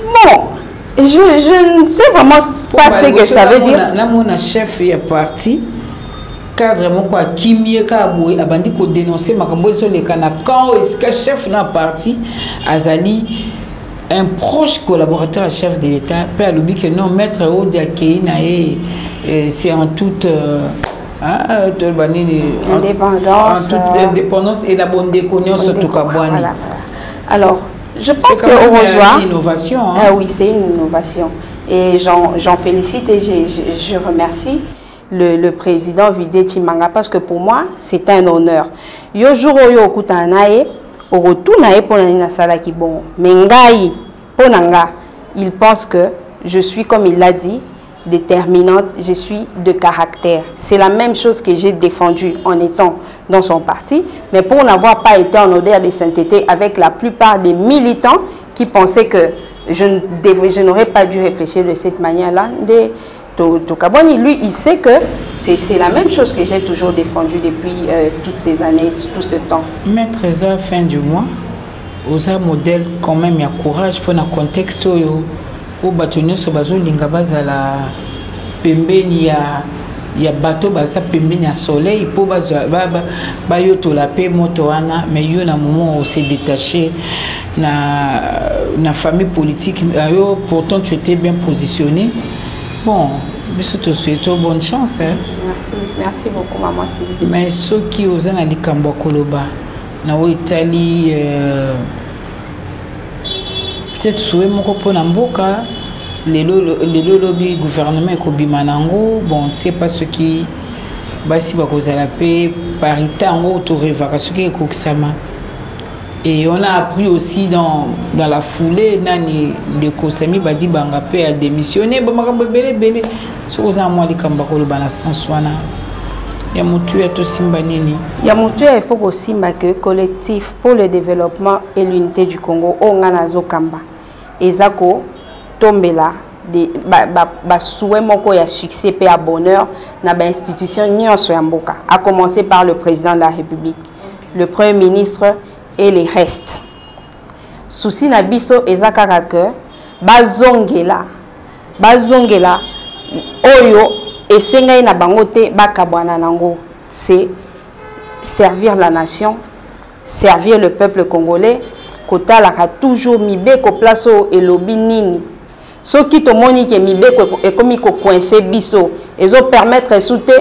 Bon, je ne sais vraiment pas ce que ça veut dire. Là, mon chef est parti. Cadre mon quoi kimie ka boy abandi ko dénoncer makambo so le kana quand est-ce que chef na parti azali un proche collaborateur à chef de l'État peut allouer que non, maître Odiakei c'est en toute indépendance et la bonne déconnance surtout Kabouani. Alors, je pense que une innovation. Oui, c'est une innovation. Et j'en félicite et je remercie le président Vidé Chimanga parce que pour moi, c'est un honneur. Yo jour yo okutanae, au retour nae pour la sala qui bon. Mais ngai, ponanga, il pense que je suis, comme il l'a dit, déterminante, je suis de caractère. C'est la même chose que j'ai défendue en étant dans son parti, mais pour n'avoir pas été en odeur de sainteté avec la plupart des militants qui pensaient que je n'aurais pas dû réfléchir de cette manière-là. Tokabouani, lui, il sait que c'est la même chose que j'ai toujours défendue depuis toutes ces années, tout ce temps. Maître Eza, fin du mois, osa modèle quand même, il y a courage pour le contexte au bâtonnier sur bazo lingabaz à la pembeni ya bateau basa pembeni ya soleil pour ba yo to la paix motoana mais yo na moment où s'est détaché na famille politique yo pourtant tu étais bien positionné. Bon, je te souhaite bonne chance. Hein? Merci beaucoup maman Sylvie. Mais ceux qui osent na likambo koloba na Italie peut-être souhait mon copain en boca les lobby gouvernement ekobimanango bon c'est pas ce qui basi ba cause la paix parité en autour ce qui ekoksama et on a appris aussi dans la foulée nani de Kosami badi banga paix a démissionné ba makambo belé so oza moi likamba ko bana sens wana ya mutu ya to simba nini ya mutu il faut aussi que collectif pour le développement et l'unité du Congo ongana zokamba ezako tombela de ba souhait moko ya succès pe à bonheur na ba institution nyonso ya mboka à commencer par le président de la République, le premier ministre et les restes. Souci na biso ezaka que bazongela oyo esengai na bangote bakabwana nango, c'est servir la nation, servir le peuple congolais. Kota la toujours mibeko place et lobby nini. Ce qui te moni que mibeko et comme ko coincé biso ezo permettre souté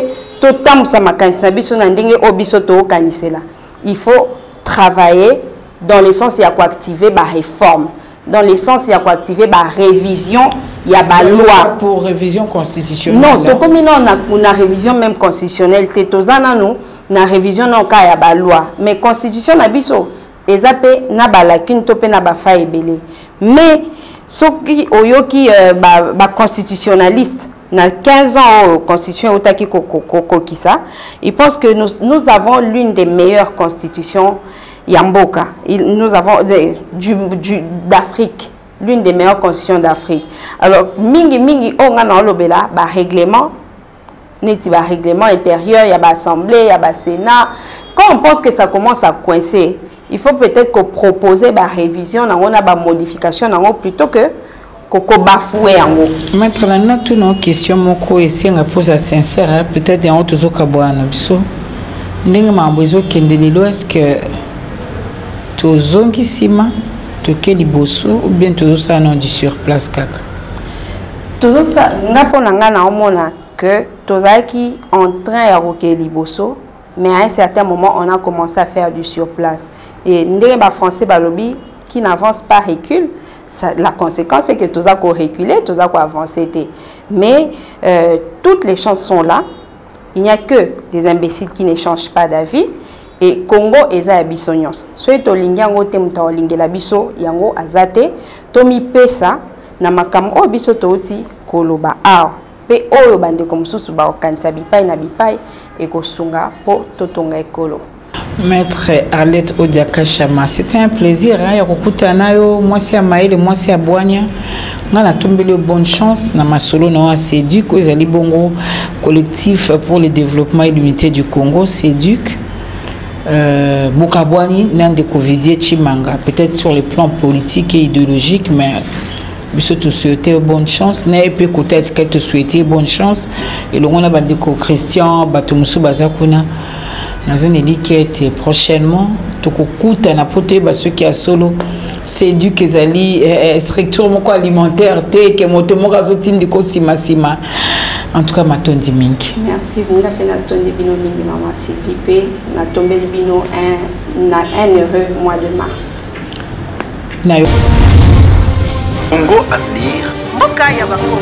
to tam sa makanisa biso na ndenge obiso to kanisela. Il faut travailler dans le sens il y a quoi activer ba réforme, dans le sens il y a quoi activer ba révision, il y a ba loi pour révision constitutionnelle. Non, to comme on a révision même constitutionnelle, te tozana nous na révision non ka ya ba loi, mais constitution na biso ezape na ba lacune topé na ba fa ebele. Mais soki oyoki ba constitutionnaliste na 15 ans constitution otaki kokisa, il pense que nous avons l'une des meilleures constitutions yamboka. Nous avons d'Afrique, l'une des meilleures constitutions d'Afrique. Alors mingi onga na lobela ba règlement neti ba règlement intérieur, il y a ba assemblée, il y a ba sénat. Quand on pense que ça commence à coincer, il faut peut-être que proposer la révision, la modification, plutôt que bafouer en haut. Maître, là, nous avons une question qui pose sincère, peut-être en haut, est-ce que tu as zongissima, tu as liboso ou bien tu as non du sur place kaka? Tout ça, que tu as en train de liboso, mais à un certain moment, on a commencé à faire du surplace. Et les Français balobi qui n'avance pas recule. La conséquence c'est que tout ça qu'on reculé, tout ça qu'on avancé. Mais toutes les chances sont là. Il n'y a que des imbéciles qui ne changent pas d'avis. Et Congo eza abisonyos. Soit to lingiango temuta lingela biso yango azate tomi pesa na makam o biso toti koloba a pe oyo bande comme susu ba okanisa bipai na bipai et kosunga po totonga ekolo. Maître Arlette Odiaka Chama, c'était un plaisir. Hein? Moi c'est à Maël, moi c'est à Boigna. On a tombé le bonne chance. Dans ma solo, on a Séduc, aux Alibongo, collectif pour le développement et l'unité du Congo, Séduc. Bukabwani, n'en découvriez Chimanga. Peut-être sur le plan politique et idéologique, mais je te souhaiter bonne chance. N'est pas peut-être qu'elle te souhaitait bonne chance. Et le on a bandeko Christian, Batumusu Bazakuna. Dans un élit qui a été prochainement, tout coup, tu as apporté ceux qui a solo séduit ezali structure moko alimentaire te ke moto moko azotindi ko sima en tout cas matondi mingi. Merci nga pe natondi bino mingi maman Sylvie pe natombeli bino un heureux mois de mars. Na yo Congo Avenir. Mboka ya bakongo.